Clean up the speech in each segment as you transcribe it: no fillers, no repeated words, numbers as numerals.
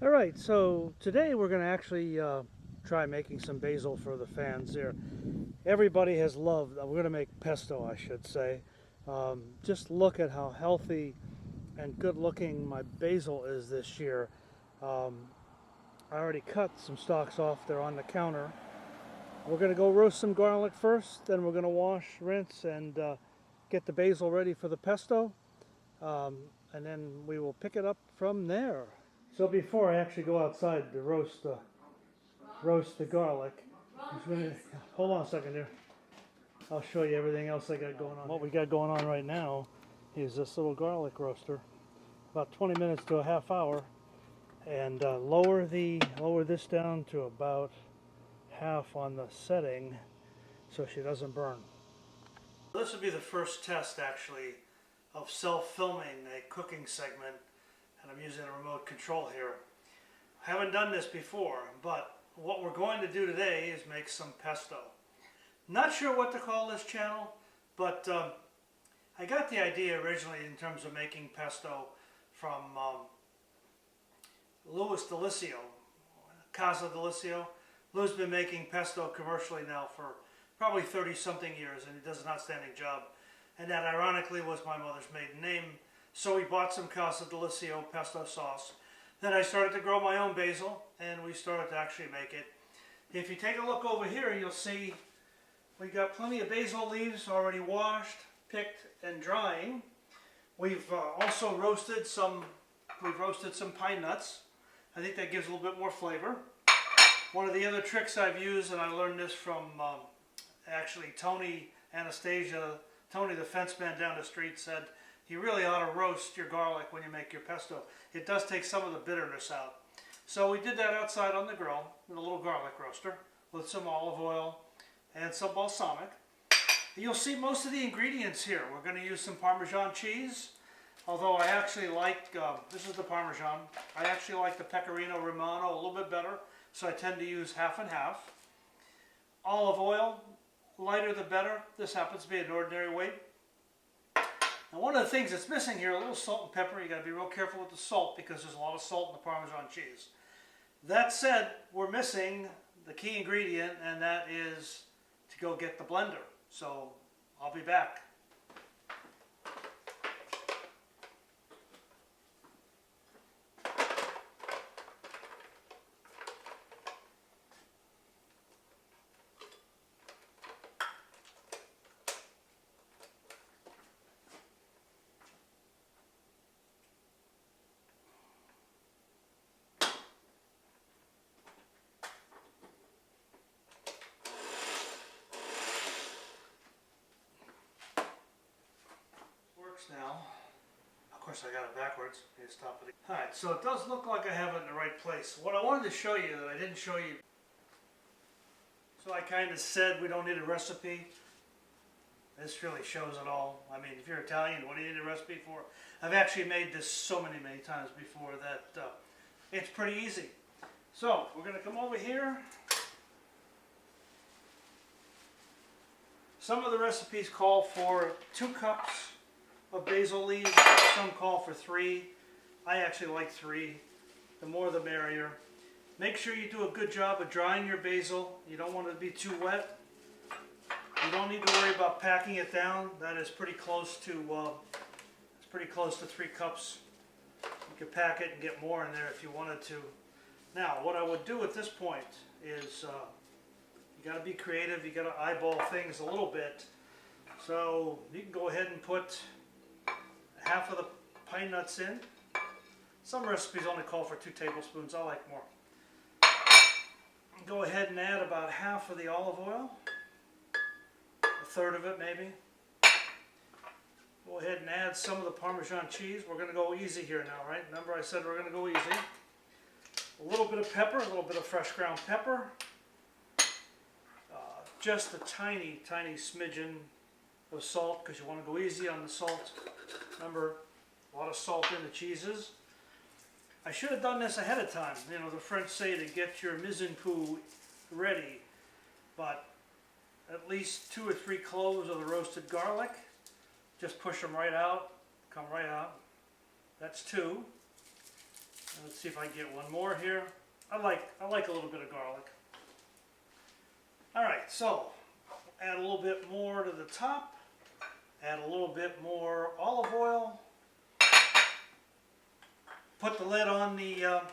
All right, so today we're going to actually try making some basil for the fans here. Everybody has loved, we're going to make pesto, I should say. Just look at how healthy and good looking my basil is this year. Um, I already cut some stalks off there on the counter. We're going to go roast some garlic first, then we're going to wash, rinse, and get the basil ready for the pesto. Um, and then we will pick it up from there. So before I actually go outside to roast the garlic, I'm just gonna hold on a second here. I'll show you everything else I got going on. What we got going on right now is this little garlic roaster, about 20 minutes to a half hour, and lower this down to about half on the setting so she doesn't burn. This would be the first test actually of self-filming a cooking segment, and I'm using a remote control here. I haven't done this before, but what we're going to do today is make some pesto. Not sure what to call this channel, but I got the idea originally in terms of making pesto from Louis Delicio, Casa Delicio. Lou's been making pesto commercially now for probably 30-something years, and he does an outstanding job. And that ironically was my mother's maiden name. So we bought some Casa Delicio pesto sauce. Then I started to grow my own basil, and we started to actually make it. If you take a look over here, you'll see we got plenty of basil leaves already washed, picked, and drying. We've also roasted some pine nuts. I think that gives a little bit more flavor. One of the other tricks I've used, and I learned this from actually Tony Anastasia, Tony the fence man down the street, said you really ought to roast your garlic when you make your pesto. It does take some of the bitterness out. So we did that outside on the grill with a little garlic roaster with some olive oil and some balsamic. You'll see most of the ingredients here. We're going to use some Parmesan cheese, although I actually like, this is the Parmesan, I actually like the Pecorino Romano a little bit better, so I tend to use half and half. Olive oil, lighter the better. This happens to be an ordinary weight. Now one of the things that's missing here, a little salt and pepper. You got to be real careful with the salt because there's a lot of salt in the Parmesan cheese. That said, we're missing the key ingredient, and that is to go get the blender. So I'll be back. Now, of course I got it backwards. Stop it. Alright, so it does look like I have it in the right place. What I wanted to show you that I didn't show you, so I kind of said we don't need a recipe. This really shows it all. I mean, if you're Italian, what do you need a recipe for? I've actually made this so many times before that it's pretty easy. So we're going to come over here. Some of the recipes call for 2 cups of basil leaves. Some call for 3. I actually like 3. The more the merrier. Make sure you do a good job of drying your basil. You don't want it to be too wet. You don't need to worry about packing it down. That is pretty close to 3 cups. You could pack it and get more in there if you wanted to. Now, what I would do at this point is you got to be creative. You got to eyeball things a little bit. So you can go ahead and put half of the pine nuts in. Some recipes only call for 2 tablespoons. I like more. Go ahead and add about half of the olive oil. A third of it maybe. Go ahead and add some of the Parmesan cheese. We're going to go easy here now, right? Remember I said we're going to go easy. A little bit of pepper, a little bit of fresh ground pepper. Just a tiny smidgen of salt, because you want to go easy on the salt. Remember, a lot of salt in the cheeses. I should have done this ahead of time. You know, the French say to get your mise en coup ready, but at least 2 or 3 cloves of the roasted garlic. Just push them right out, come right out. That's 2. Let's see if I can get one more here. I like a little bit of garlic. All right, so add a little bit more to the top. Add a little bit more olive oil. Put the lid on the on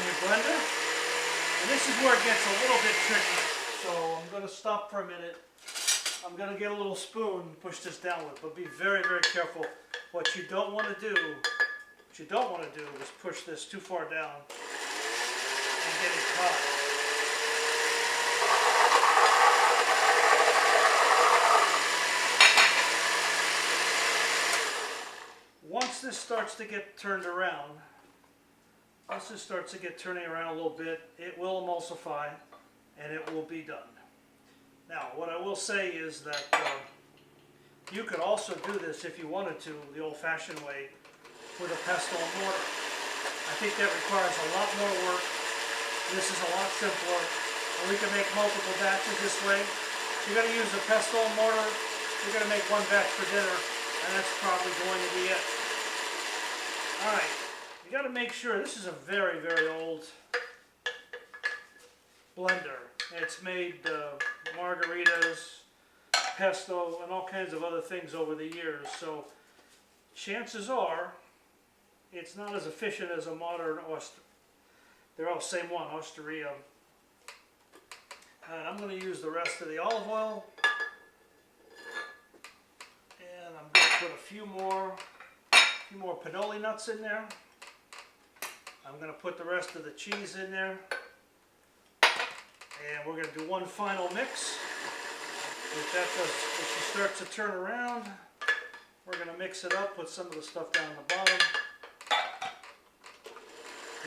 your blender. And this is where it gets a little bit tricky. So I'm going to stop for a minute. I'm going to get a little spoon and push this down with, but be very, very careful. What you don't want to do is push this too far down and get it caught. Once this starts to get turned around, turning around a little bit, it will emulsify and it will be done. Now, what I will say is that you could also do this if you wanted to, the old-fashioned way, with a pestle and mortar. I think that requires a lot more work. This is a lot simpler, and we can make multiple batches this way. If you're going to use a pestle and mortar, you're going to make one batch for dinner, and that's probably going to be it. All right. You got to make sure, this is a very, very old blender. It's made margaritas, pesto, and all kinds of other things over the years. So chances are it's not as efficient as a modern they're all the same one, Osteria. And I'm going to use the rest of the olive oil. And I'm going to put a few more pinoli nuts in there. I'm going to put the rest of the cheese in there, and we're going to do one final mix. If she starts to turn around, we're going to mix it up, put some of the stuff down the bottom.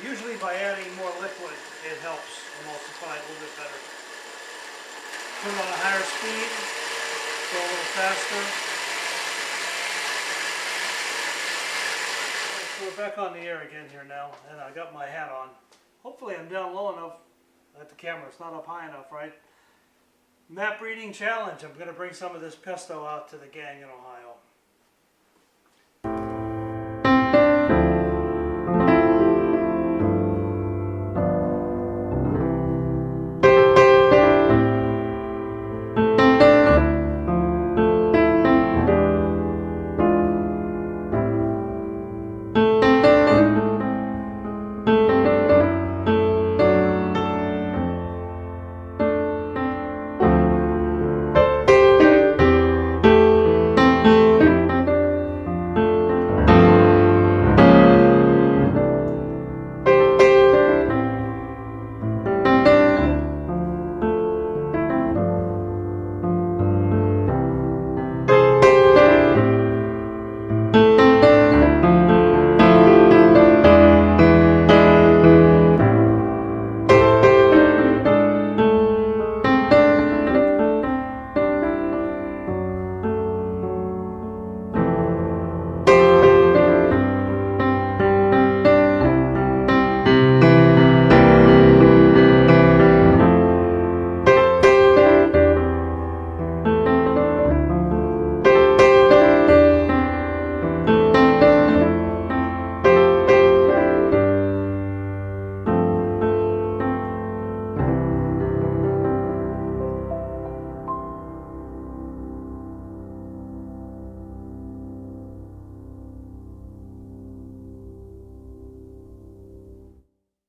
Usually by adding more liquid, it helps emulsify a little bit better. Put it on a higher speed, go a little faster. We're back on the air again here now, and I got my hat on. Hopefully I'm down low enough at the camera. It's not up high enough, right? Map reading challenge. I'm going to bring some of this pesto out to the gang in Ohio.